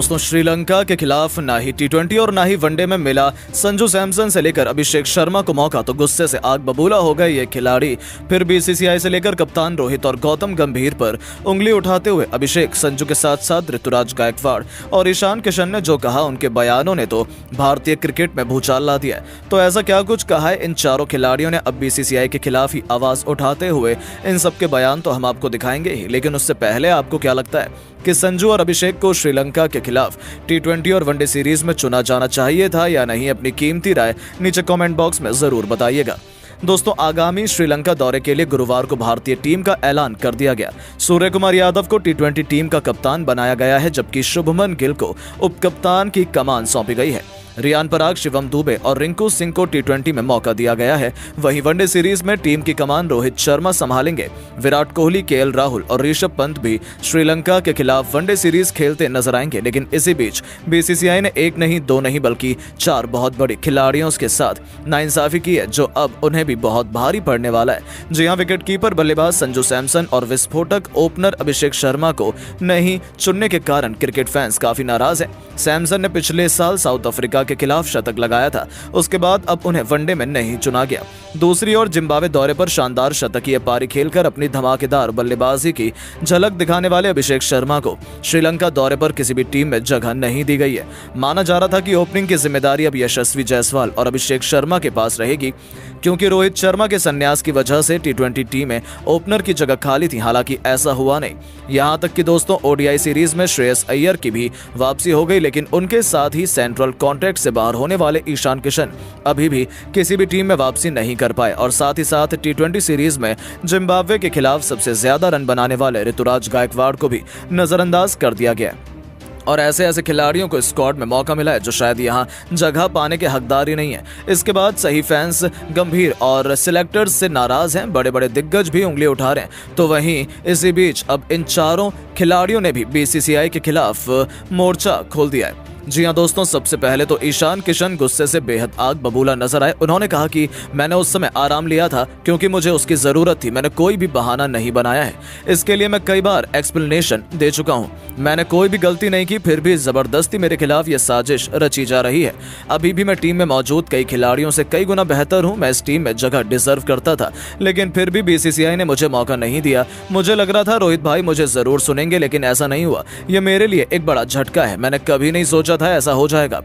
दोस्तों, श्रीलंका के खिलाफ ना ही टी20 और ना ही वनडे में मिला संजू सैमसन से लेकर अभिषेक शर्मा को मौका, तो गुस्से से आग बबूला हो गए ये खिलाड़ी। फिर बीसीसीआई से लेकर कप्तान रोहित और गौतम गंभीर पर उंगली उठाते हुए अभिषेक, संजू के साथ साथ ऋतुराज गायकवाड़ और ईशान किशन ने जो कहा, उनके बयानों ने तो भारतीय क्रिकेट में भूचाल ला दिया है। तो ऐसा क्या कुछ कहा है इन चारों खिलाड़ियों ने अब बीसीसीआई के खिलाफ ही आवाज उठाते हुए? इन सबके बयान तो हम आपको दिखाएंगे ही, लेकिन उससे पहले आपको क्या लगता है कि संजू और अभिषेक को श्रीलंका के खिलाफ टी20 और वनडे सीरीज में चुना जाना चाहिए था या नहीं? अपनी कीमती राय नीचे कमेंट बॉक्स में जरूर बताइएगा। दोस्तों, आगामी श्रीलंका दौरे के लिए गुरुवार को भारतीय टीम का ऐलान कर दिया गया। सूर्य कुमार यादव को टी20 टीम का कप्तान बनाया गया है, जबकि शुभमन गिल को उप कप्तान की कमान सौंपी गई है। रियान पराग, शिवम दुबे और रिंकू सिंह को टी20 में मौका दिया गया है। वहीं वनडे सीरीज में टीम की कमान रोहित शर्मा संभालेंगे। विराट कोहली, केएल राहुल और ऋषभ पंत भी श्रीलंका के खिलाफ वनडे सीरीज खेलते नजर आएंगे। लेकिन इसी बीच बीसीसीआई ने एक नहीं, दो नहीं, बल्कि 4 बहुत बड़े खिलाड़ियों के साथ नाइंसाफी की है, जो अब उन्हें भी बहुत भारी पड़ने वाला है। जी हां, विकेटकीपर बल्लेबाज संजू सैमसन और विस्फोटक ओपनर अभिषेक शर्मा को नहीं चुनने के कारण क्रिकेट फैंस काफी नाराज हैं। सैमसन ने पिछले साल साउथ अफ्रीका के खिलाफ शतक लगाया था, उसके बाद अब उन्हें वनडे में नहीं चुना गया। दूसरी ओर जिम्बाब्वे दौरे पर शानदार शतकीय पारी खेलकर अपनी धमाकेदार बल्लेबाजी की झलक दिखाने वाले अभिषेक शर्मा को श्रीलंका दौरे पर किसी भी टीम में जगह नहीं दी गई है। माना जा रहा था कि ओपनिंग की जिम्मेदारी अब यशस्वी जायसवाल और अभिषेक शर्मा के पास रहेगी, क्योंकि रोहित शर्मा के संन्यास की वजह से टी20 टीम में ओपनर की जगह खाली थी। हालांकि ऐसा हुआ नहीं। यहां तक कि दोस्तों, ओडीआई सीरीज में श्रेयस अय्यर की भी वापसी हो गई, लेकिन उनके साथ ही सेंट्रल कॉन्ट्रैक्ट से बाहर होने वाले ईशान किशन अभी भी किसी भी टीम में वापसी नहीं कर पाए। और साथ ही साथ टी20 सीरीज में जिम्बाब्वे के खिलाफ सबसे ज्यादा रन बनाने वाले ऋतुराज गायकवाड़ को भी नजरअंदाज कर दिया गया। और ऐसे खिलाड़ियों को स्क्वाड में मौका मिला है जो शायद यहां जगह पाने के हकदार ही नहीं है। इसके बाद सही फैंस गंभीर और सिलेक्टर्स से नाराज हैं, बड़े बड़े दिग्गज भी उंगली उठा रहे हैं। तो वहीं इसी बीच अब इन चारों खिलाड़ियों ने भी बीसीसीआई के खिलाफ मोर्चा खोल दिया है। जी हां दोस्तों, सबसे पहले तो ईशान किशन गुस्से से बेहद आग बबूला नजर आए। उन्होंने कहा कि मैंने उस समय आराम लिया था क्योंकि मुझे उसकी जरूरत थी। मैंने कोई भी बहाना नहीं बनाया है। इसके लिए मैं कई बार एक्सप्लेनेशन दे चुका हूं। मैंने कोई भी गलती नहीं की, फिर भी जबरदस्ती मेरे खिलाफ यह साजिश रची जा रही है। अभी भी मैं टीम में मौजूद कई खिलाड़ियों से कई गुना बेहतर हूं। मैं इस टीम में जगह डिजर्व करता था, लेकिन फिर भी बीसीसीआई ने मुझे मौका नहीं दिया। मुझे लग रहा था रोहित भाई मुझे जरूर सुनेंगे, लेकिन ऐसा नहीं हुआ। यह मेरे लिए एक बड़ा झटका है। मैंने कभी नहीं सोचा था ऐसा हो जाएगा।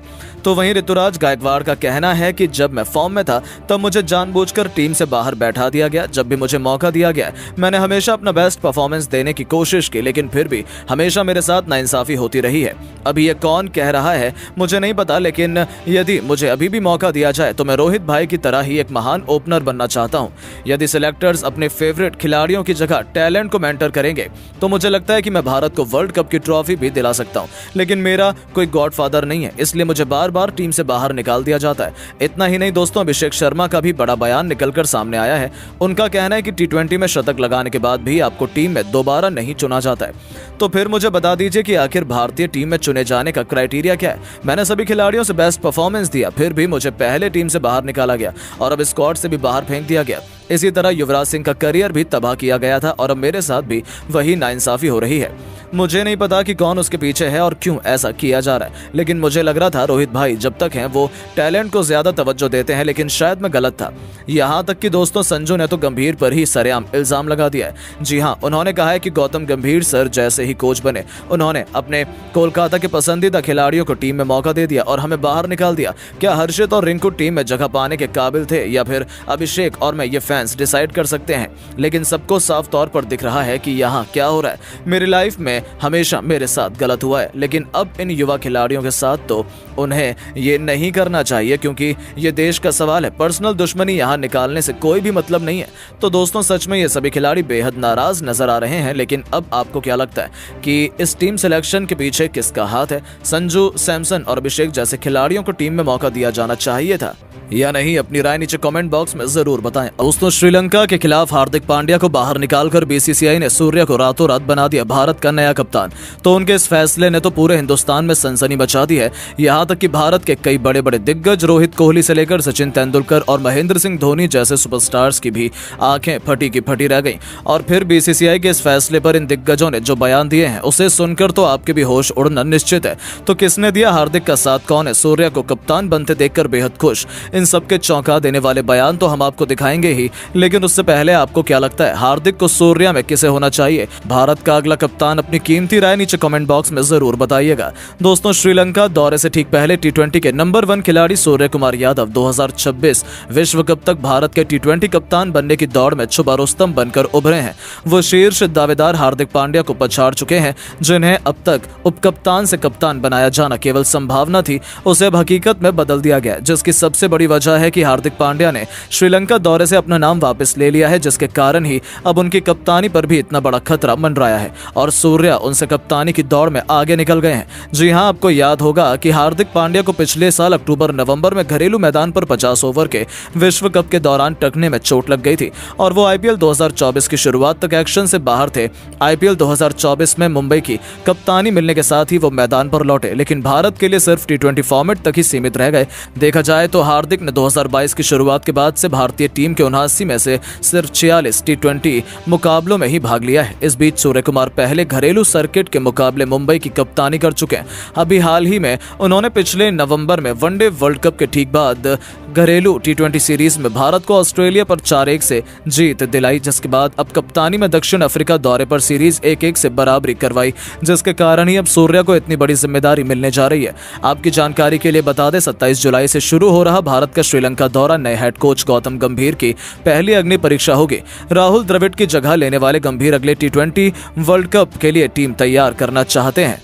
तो वहीं ऋतुराज गायकवाड़ का कहना है कि जब मैं फॉर्म में था तब मुझे जानबूझकर टीम से बाहर बैठा दिया गया। जब भी मुझे मौका दिया गया, मैंने हमेशा अपना बेस्ट परफॉर्मेंस देने की कोशिश की, लेकिन फिर भी हमेशा मेरे साथ नाइंसाफी होती रही है। अभी ये कौन कह रहा है मुझे नहीं पता, लेकिन यदि मुझे अभी भी मौका दिया जाए तो मैं रोहित भाई की तरह ही एक महान ओपनर बनना चाहता हूं। यदि सिलेक्टर्स अपने फेवरेट खिलाड़ियों की जगह टैलेंट को मेंटर करेंगे तो मुझे लगता है कि मैं भारत को वर्ल्ड कप की ट्रॉफी भी दिला सकता हूं। लेकिन मेरा कोई गॉडफादर नहीं है, इसलिए मुझे बार बार टीम से बाहर निकाल दिया जाता है। इतना ही नहीं दोस्तों, अभिषेक शर्मा का भी बड़ा बयान निकलकर सामने आया है। उनका कहना है कि टी20 में शतक लगाने के बाद भी आपको टीम में दोबारा नहीं चुना जाता है। तो फिर मुझे बता दीजिए कि आखिर भारतीय टीम में चुने जाने का क्राइटेरिया क्या है? मैंने सभी खिलाड़ियों से बेस्ट परफॉर्मेंस दिया, फिर भी मुझे पहले टीम से बाहर निकाला गया और अब स्क्वाड से भी बाहर फेंक दिया गया। इसी तरह युवराज सिंह का करियर भी तबाह किया गया था और अब मेरे साथ भी वही नाइंसाफी हो रही है। मुझे नहीं पता कि कौन उसके पीछे है और क्यों ऐसा किया जा रहा है, लेकिन मुझे लग रहा था रोहित भाई जब तक हैं वो टैलेंट को ज्यादा तवज्जो देते हैं, लेकिन शायद मैं गलत था। यहाँ तक कि दोस्तों, संजू ने तो गंभीर पर ही सरेआम इल्जाम लगा दिया है। जी हाँ, उन्होंने कहा है कि गौतम गंभीर सर जैसे ही कोच बने, उन्होंने अपने कोलकाता के पसंदीदा खिलाड़ियों को टीम में मौका दे दिया और हमें बाहर निकाल दिया। क्या हर्षित और रिंकू टीम में जगह पाने के काबिल थे या फिर अभिषेक और मैं, ये फैंस डिसाइड कर सकते हैं। लेकिन सबको साफ तौर पर दिख रहा है कि यहाँ क्या हो रहा है। मेरी लाइफ में हमेशा मेरे साथ गलत हुआ है, लेकिन अब इन युवा खिलाड़ियों के साथ तो उन्हें ये नहीं करना चाहिए, क्योंकि ये देश का सवाल है। पर्सनल दुश्मनी यहाँ निकालने से कोई भी मतलब नहीं है। तो दोस्तों, सच में ये सभी खिलाड़ी बेहद नाराज नजर आ रहे हैं। लेकिन अब आपको क्या लगता है कि इस टीम सिलेक्शन के पीछे किसका हाथ है? संजू सैमसन और अभिषेक जैसे खिलाड़ियों को टीम में मौका दिया जाना चाहिए था या नहीं, अपनी राय नीचे कमेंट बॉक्स में जरूर बताएं। दोस्तों, श्रीलंका के खिलाफ हार्दिक पांड्या को बाहर निकालकर बीसीसीआई ने सूर्या को रातों रात बना दिया भारत का नया कप्तान। तो उनके इस फैसले ने तो पूरे हिंदुस्तान में सनसनी मचा दी है। यहाँ तक कि भारत के कई बड़े बड़े दिग्गज रोहित कोहली से लेकर सचिन तेंदुलकर और महेंद्र सिंह धोनी जैसे सुपरस्टार्स की भी आंखें फटी की फटी रह गईं। और फिर बीसीसीआई के इस फैसले पर इन दिग्गजों ने जो बयान दिए हैं उसे सुनकर तो आपके भी होश उड़ना निश्चित है। तो किसने दिया हार्दिक का साथ, कौन है सूर्या को कप्तान बनते देखकर बेहद खुश, इन सबके चौंका देने वाले बयान तो हम आपको दिखाएंगे ही। लेकिन उससे पहले आपको क्या लगता है, हार्दिक को सूर्या में किसे होना चाहिए भारत का अगला कप्तान? अपनी कीमती राय नीचे कमेंट बॉक्स में जरूर बताइएगा। दोस्तों, श्रीलंका दौरे से ठीक पहले टी20 के नंबर 1 खिलाड़ी सूर्य कुमार यादव 2026 विश्व कप तक भारत के टी20 कप्तान बनने की दौड़ में छुपा रुस्तम बनकर उभरे हैं। वो शीर्ष दावेदार हार्दिक पांड्या को पछाड़ चुके हैं, जिन्हें अब तक उपकप्तान से कप्तान बनाया जाना केवल संभावना थी, उसे अब हकीकत में बदल दिया गया। जिसकी सबसे बड़ी वजह है कि हार्दिक पांड्या ने श्रीलंका दौरे से अपना नाम वापस ले लिया है, जिसके कारण ही अब उनकी कप्तानी पर भी इतना बड़ा खतरा मंडराया है और सूर्या उनसे कप्तानी की दौड़ में आगे निकल गए हैं। जी हां, आपको याद होगा कि हार्दिक पांड्या को पिछले साल अक्टूबर-नवंबर में घरेलू मैदान पर 50 ओवर के विश्व कप के दौरान टखने में चोट लग गई थी और वो आईपीएल 2024 की शुरुआत तक एक्शन से बाहर थे। आईपीएल 2024 में मुंबई की कप्तानी मिलने के साथ ही वो मैदान पर लौटे, लेकिन भारत के लिए सिर्फ टी20 फॉर्मेट तक ही सीमित रह गए। देखा जाए तो हार्दिक ने 2022 की शुरुआत के बाद से भारतीय टीम के 79 में से सिर्फ 46 टी20 मुकाबलों में ही भाग लिया है। इस बीच सूर्य कुमार पहले घरेलू सर्किट के मुकाबले मुंबई की कप्तानी कर चुके हैं। अभी हाल ही में उन्होंने पिछले नवंबर में वनडे वर्ल्ड कप के ठीक बाद घरेलू टी20 सीरीज में भारत को ऑस्ट्रेलिया पर 4-1 से जीत दिलाई, जिसके बाद अब कप्तानी में दक्षिण अफ्रीका दौरे पर सीरीज 1-1 से बराबरी करवाई, जिसके कारण ही अब सूर्या को इतनी बड़ी जिम्मेदारी मिलने जा रही है। आपकी जानकारी के लिए बता दें, 27 जुलाई से शुरू हो रहा भारत का श्रीलंका दौरा नए हेड कोच गौतम गंभीर की पहली अग्नि परीक्षा होगी। राहुल द्रविड़ की जगह लेने वाले गंभीर अगले टी20 वर्ल्ड कप के लिए टीम तैयार करना चाहते हैं,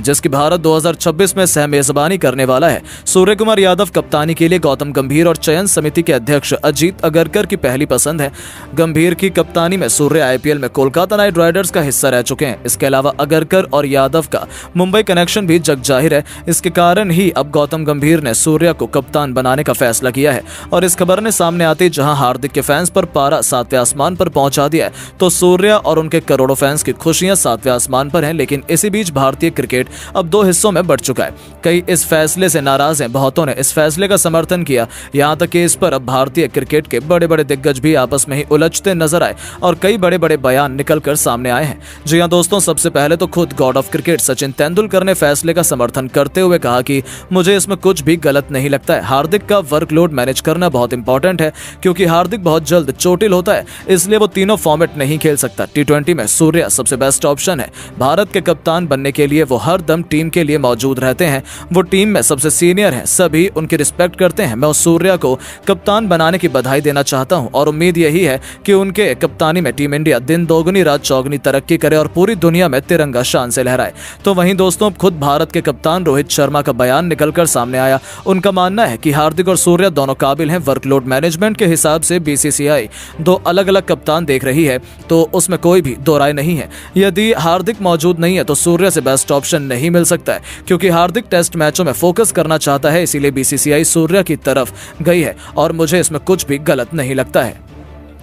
जिसकी भारत 2026 में सह मेजबानी करने वाला है। सूर्य कुमार यादव कप्तानी के लिए गौतम गंभीर और चयन समिति के अध्यक्ष अजीत अगरकर की पहली पसंद है। गंभीर की कप्तानी में सूर्य आईपीएल में कोलकाता नाइट राइडर्स का हिस्सा रह चुके हैं। इसके अलावा अगरकर और यादव का मुंबई कनेक्शन भी जग जाहिर है। इसके कारण ही अब गौतम गंभीर ने सूर्या को कप्तान बनाने का फैसला किया है और इस खबर ने सामने आते ही जहां हार्दिक के फैंस पर पारा 7वें आसमान पर पहुंचा दिया है, तो सूर्या और उनके करोड़ों फैंस की खुशियां 7वें आसमान पर हैं। लेकिन इसी बीच भारतीय क्रिकेट अब 2 हिस्सों में बढ़ चुका है। कई इस फैसले से नाराज हैं, बहुतों ने इस फैसले का समर्थन किया। यहां तक कि इस पर अब भारतीय क्रिकेट के बड़े बड़े दिग्गज भी आपस में ही उलझते नजर आए और कई बड़े बड़े बयान निकलकर सामने आए हैं। जी हां दोस्तों, सबसे पहले तो खुद God of cricket Sachin Tendulkar ने फैसले का समर्थन करते हुए कहा कि मुझे इसमें कुछ भी गलत नहीं लगता है। हार्दिक का वर्कलोड मैनेज करना बहुत इंपॉर्टेंट है, क्योंकि हार्दिक बहुत जल्द चोटिल होता है, इसलिए वो तीनों फॉर्मेट नहीं खेल सकता। टी20 में सूर्या सबसे बेस्ट ऑप्शन है। भारत के कप्तान बनने के लिए वो हर दम टीम के लिए मौजूद रहते हैं। वो टीम में सबसे सीनियर हैं, सभी उनकी रिस्पेक्ट करते हैं। मैं उस सूर्या को कप्तान बनाने की बधाई देना चाहता हूं और उम्मीद यही है कि उनके कप्तानी में टीम इंडिया दिन दोगुनी रात चौगुनी तरक्की करे और पूरी दुनिया में तिरंगा शान से लहराए। तो वहीं दोस्तों, खुद भारत के कप्तान रोहित शर्मा का बयान निकलकर सामने आया। उनका मानना है कि हार्दिक और सूर्या दोनों काबिल हैं। वर्कलोड मैनेजमेंट के हिसाब से बीसीसीआई 2 अलग अलग कप्तान देख रही है, तो उसमें कोई भी दो राय नहीं है। यदि हार्दिक मौजूद नहीं है तो सूर्या से बेस्ट ऑप्शन नहीं मिल सकता है, क्योंकि हार्दिक टेस्ट मैचों में फोकस करना चाहता है, इसीलिए बीसीसीआई सूर्या की तरफ गई है और मुझे इसमें कुछ भी गलत नहीं लगता है,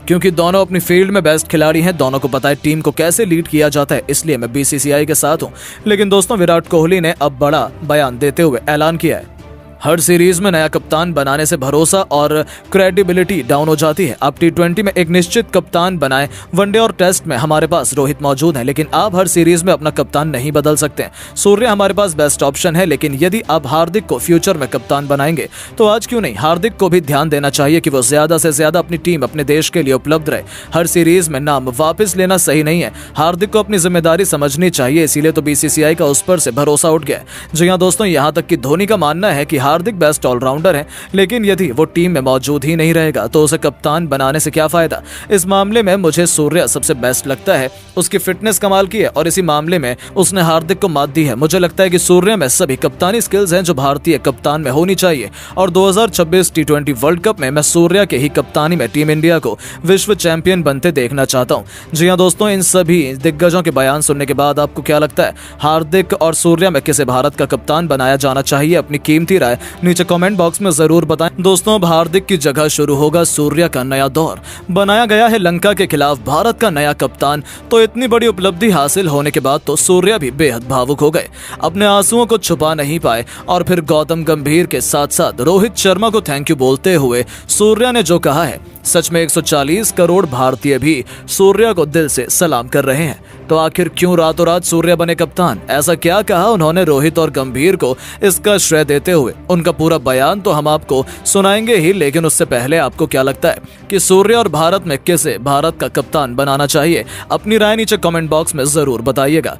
क्योंकि दोनों अपनी फील्ड में बेस्ट खिलाड़ी हैं। दोनों को पता है टीम को कैसे लीड किया जाता है, इसलिए मैं बीसीसीआई के साथ हूं। लेकिन दोस्तों, विराट कोहली ने अब बड़ा बयान देते हुए ऐलान किया है, हर सीरीज में नया कप्तान बनाने से भरोसा और क्रेडिबिलिटी डाउन हो जाती है। आप टी20 में एक निश्चित कप्तान बनाएं, वनडे और टेस्ट में हमारे पास रोहित मौजूद है, लेकिन आप हर सीरीज में अपना कप्तान नहीं बदल सकते। सूर्य हमारे पास बेस्ट ऑप्शन है, लेकिन यदि आप हार्दिक को फ्यूचर में कप्तान बनाएंगे तो आज क्यों नहीं हार्दिक को भी ध्यान देना चाहिए कि वो ज्यादा से ज्यादा अपनी टीम, अपने देश के लिए उपलब्ध रहे। हर सीरीज में नाम वापस लेना सही नहीं है। हार्दिक को अपनी जिम्मेदारी समझनी चाहिए, इसीलिए तो बीसीसीआई का उस पर से भरोसा उठ गया। जी हाँ दोस्तों, यहाँ तक कि धोनी का मानना है कि हार्दिक बेस्ट ऑलराउंडर है, लेकिन यदि वो टीम में मौजूद ही नहीं रहेगा तो उसे कप्तान बनाने से क्या फायदा। इस मामले में मुझे सूर्या सबसे बेस्ट लगता है। उसकी फिटनेस कमाल की है और इसी मामले में उसने हार्दिक को मात दी है। मुझे लगता है कि सूर्या में सभी कप्तानी स्किल्स हैं जो भारतीय कप्तान में होनी चाहिए और 2026 टी20 वर्ल्ड कप में मैं सूर्या के ही कप्तानी में टीम इंडिया को विश्व चैंपियन बनते देखना चाहता हूं। जी हां दोस्तों, इन सभी दिग्गजों के बयान सुनने के बाद आपको क्या लगता है, हार्दिक और सूर्या में किसे भारत का कप्तान बनाया जाना चाहिए? अपनी कीमती राय है नीचे कमेंट बॉक्स में जरूर बताएं। दोस्तों, अब हार्दिक की जगह शुरू होगा सूर्या का नया दौर। बनाया गया है लंका के खिलाफ भारत का नया कप्तान। तो इतनी बड़ी उपलब्धि हासिल होने के बाद तो सूर्या भी बेहद भावुक हो गए, अपने आंसुओं को छुपा नहीं पाए और फिर गौतम गंभीर के साथ साथ रोहित शर्मा को थैंक यू बोलते हुए सूर्या ने जो कहा है, सच में 140 करोड़ भारतीय भी सूर्या को दिल से सलाम कर रहे हैं। तो आखिर क्यों रातों रात सूर्या बने कप्तान? ऐसा क्या कहा उन्होंने रोहित और गंभीर को? इसका श्रेय देते हुए उनका पूरा बयान तो हम आपको सुनाएंगे ही, लेकिन उससे पहले आपको क्या लगता है कि सूर्या और भारत में किसे भारत का कप्तान बनाना चाहिए? अपनी राय नीचे कमेंट बॉक्स में जरूर बताइएगा।